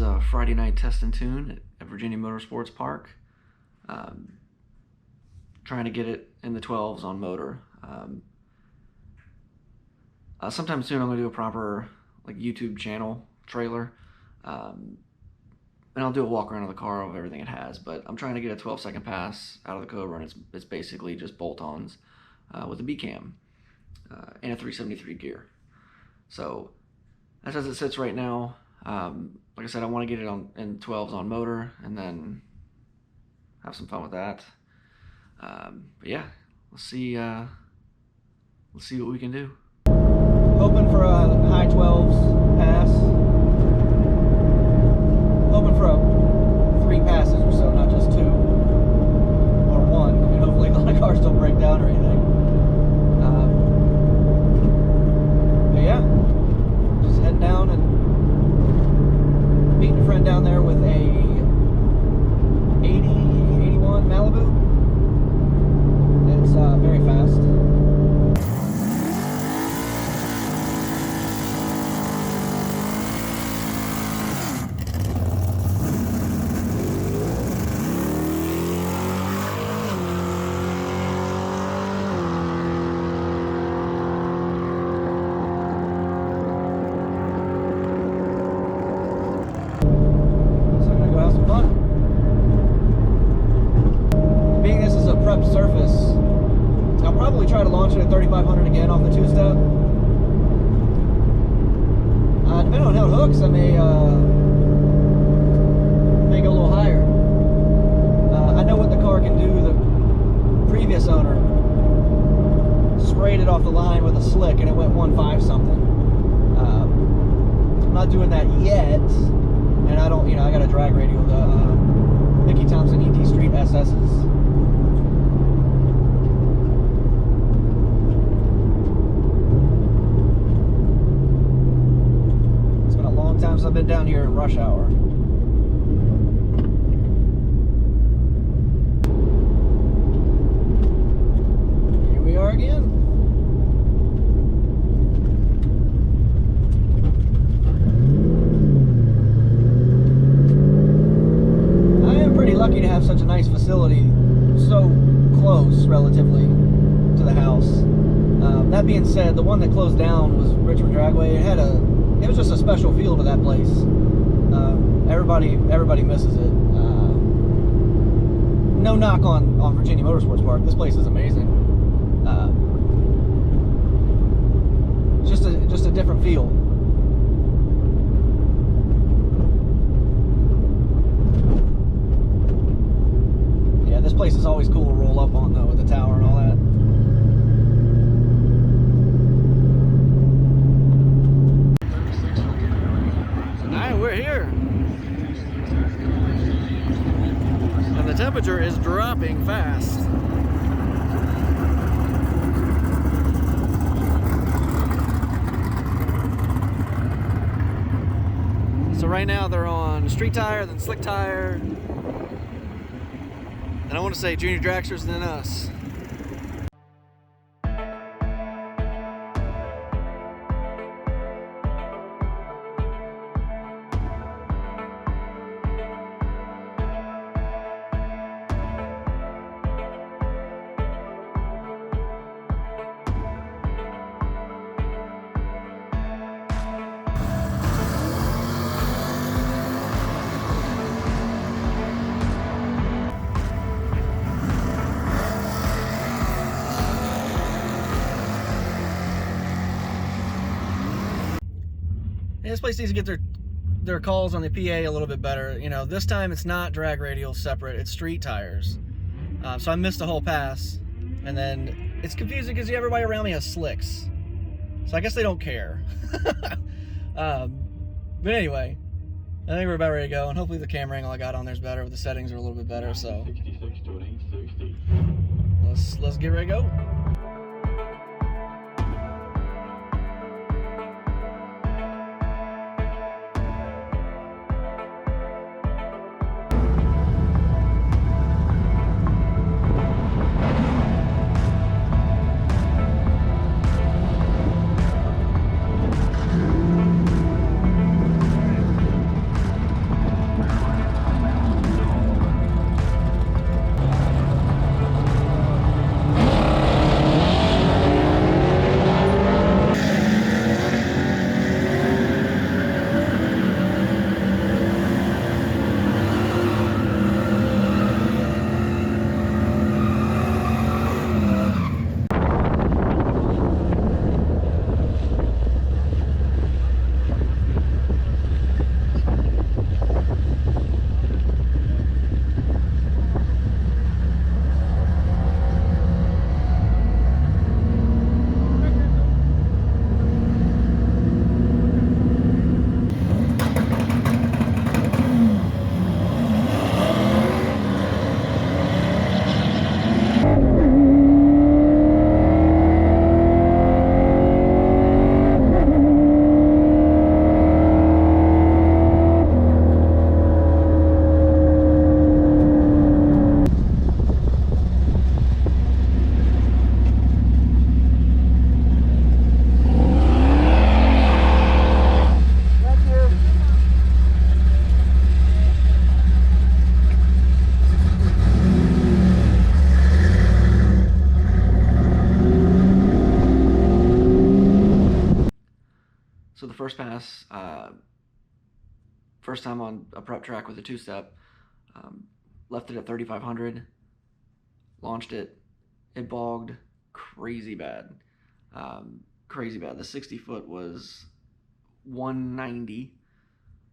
a Friday night test and tune at Virginia Motorsports Park. Trying to get it in the 12s on motor. Sometime soon I'm going to do a proper YouTube channel trailer. And I'll do a walk around of the car of everything it has, but I'm trying to get a 12-second pass out of the Cobra, and it's basically just bolt-ons with a B-cam and a 373 gear. So that's as it sits right now. Like I said, I want to get it in 12s on motor and then have some fun with that. But yeah, let's see what we can do. Hoping for a high 12s pass. Hoping for 3 passes or so, not just 2 or 1. I mean, hopefully the cars don't break down or anything. But yeah, just heading down and meeting a friend down there with a 81 Malibu. It's very fast. Surface. I'll probably try to launch it at 3500 again off the 2-step. Depending on how it hooks, I may go a little higher. I know what the car can do. The previous owner sprayed it off the line with a slick and it went 1.5 something. I'm not doing that yet, and I don't, I got a drag radial, the Mickey Thompson ET Street SS's. Times I've been down here in rush hour. Here we are again. I am pretty lucky to have such a nice facility so close relatively to the house. That being said, the one that closed down was Richmond Dragway. It was just a special feel to that place. Everybody misses it. No knock on Virginia Motorsports Park. This place is amazing. Just a different feel. Yeah, this place is always cool to roll up on though, with the tower and all that. We're here, and the temperature is dropping fast. So right now they're on street tire, then slick tire, and I want to say junior dragsters than us. This place needs to get their calls on the PA a little bit better. This time it's not drag radials separate, it's street tires. So I missed the whole pass, and then it's confusing because everybody around me has slicks. So I guess they don't care. But anyway, I think we're about ready to go, and hopefully the camera angle I got on there is better, the settings are a little bit better, so let's get ready to go. first pass, first time on a prep track with a two-step, left it at 3,500, launched it, it bogged crazy bad. Crazy bad. The 60 foot was 190,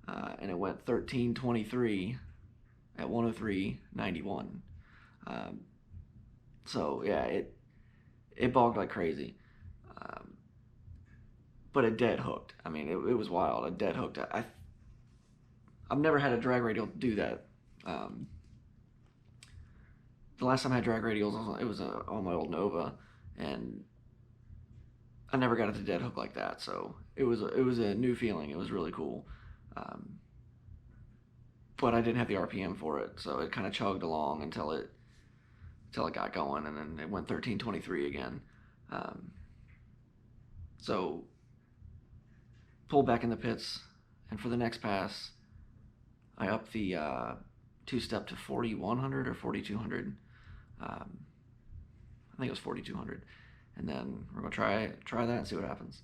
and it went 1323 at 103.91. So yeah, it bogged like crazy. But it dead hooked. I mean, it was wild. It dead hooked. I've never had a drag radial do that. The last time I had drag radials, it was on my old Nova, and I never got it to dead hook like that. So it was a new feeling. It was really cool. But I didn't have the RPM for it, so it kind of chugged along until it got going, and then it went 1323 again. So pulled back in the pits, and for the next pass, I upped the two-step to 4,100 or 4,200. I think it was 4,200, and then we're gonna try that and see what happens.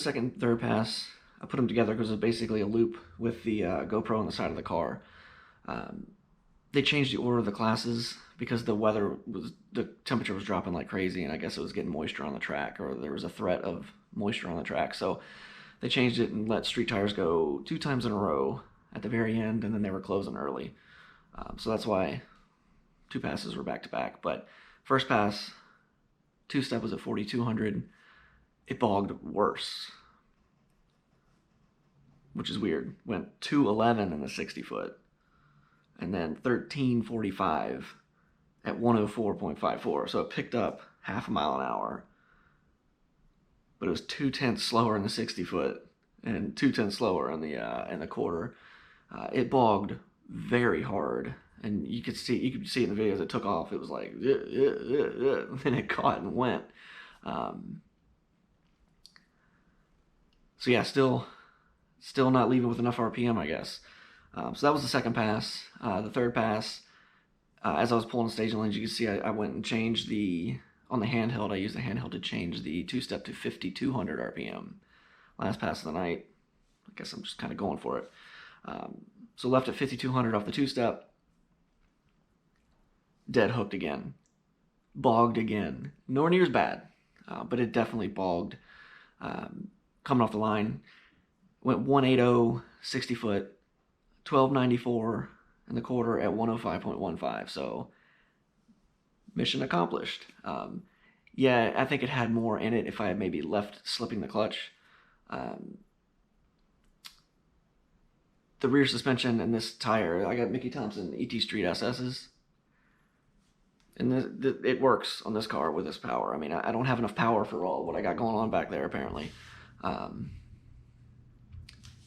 second and third pass, I put them together because it was basically a loop with the GoPro on the side of the car. They changed the order of the classes because the temperature was dropping like crazy, and I guess it was getting moisture on the track, or there was a threat of moisture on the track. So they changed it and let street tires go 2 times in a row at the very end, and then they were closing early. So that's why 2 passes were back to back. But first pass, 2-step was at 4,200. It bogged worse, which is weird. Went 211 in the 60 foot, and then 1345 at 104.54. So it picked up half a mile an hour, but it was 2/10 slower in the 60 foot and 2/10 slower in the quarter. It bogged very hard, and you could see it in the video as it took off. It was like, and it caught and went. So yeah, still not leaving with enough RPM, I guess. So that was the second pass. The third pass, as I was pulling the staging lanes, you can see I went and changed on the handheld. I used the handheld to change the 2-step to 5,200 RPM. Last pass of the night. I guess I'm just kind of going for it. So left at 5,200 off the 2-step. Dead hooked again. Bogged again. Nowhere near as bad, but it definitely bogged. Coming off the line, went 180 60 foot, 1294 in the quarter at 105.15. So mission accomplished. Yeah, I think it had more in it if I had maybe left slipping the clutch. The rear suspension in this tire, I got Mickey Thompson ET Street SS's, and it works on this car with this power. I mean, I don't have enough power for all what I got going on back there, apparently.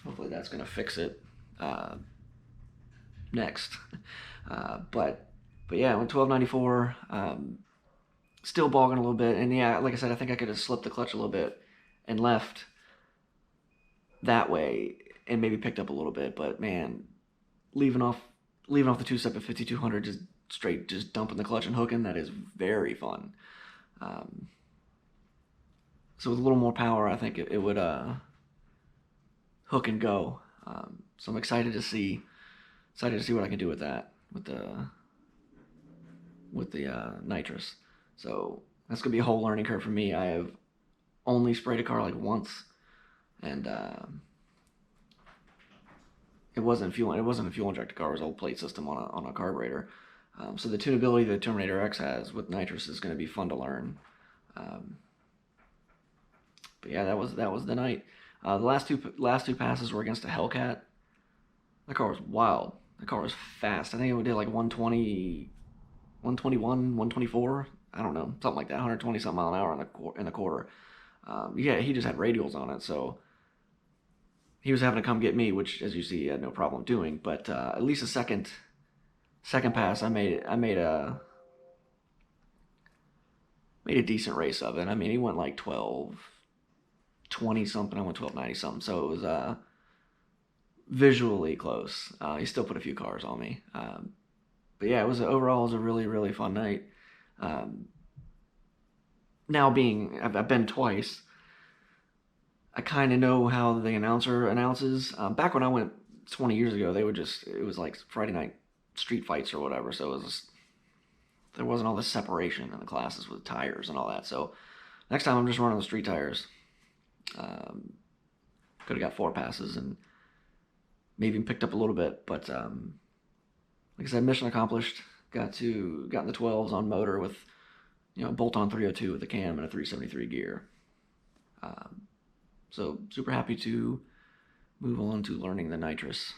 Hopefully that's going to fix it next. But yeah, went 1294, still bogging a little bit. And yeah, like I said, I think I could have slipped the clutch a little bit and left that way and maybe picked up a little bit. But man, leaving off the 2-step at 5,200, just dumping the clutch and hooking, that is very fun. So with a little more power, I think it would hook and go. So I'm excited to see what I can do with that, with the nitrous. So that's gonna be a whole learning curve for me. I have only sprayed a car like once, and it wasn't a fuel injected car. It was an old plate system on a carburetor. So the tunability that Terminator X has with nitrous is going to be fun to learn. But yeah, that was the night. The last two passes were against a Hellcat. That car was wild. That car was fast. I think it did like 120, 121, 124. I don't know, something like that. 120 something mile an hour in the quarter. Yeah, he just had radials on it, so he was having to come get me, which, as you see, he had no problem doing. But at least the second pass, I made a decent race of it. I mean, he went like 12:20 something. I went 12:90 something. So it was visually close. He still put a few cars on me. But yeah, overall it was a really, really fun night. Now I've been twice, I kind of know how the announcer announces. Back when I went 20 years ago, it was like Friday night street fights or whatever. So there wasn't all this separation in the classes with tires and all that. So next time I'm just running the street tires. Could have got 4 passes and maybe even picked up a little bit. But like I said, mission accomplished. Got in the 12s on motor with, bolt-on 302 with a cam and a 373 gear. So super happy to move on to learning the nitrous.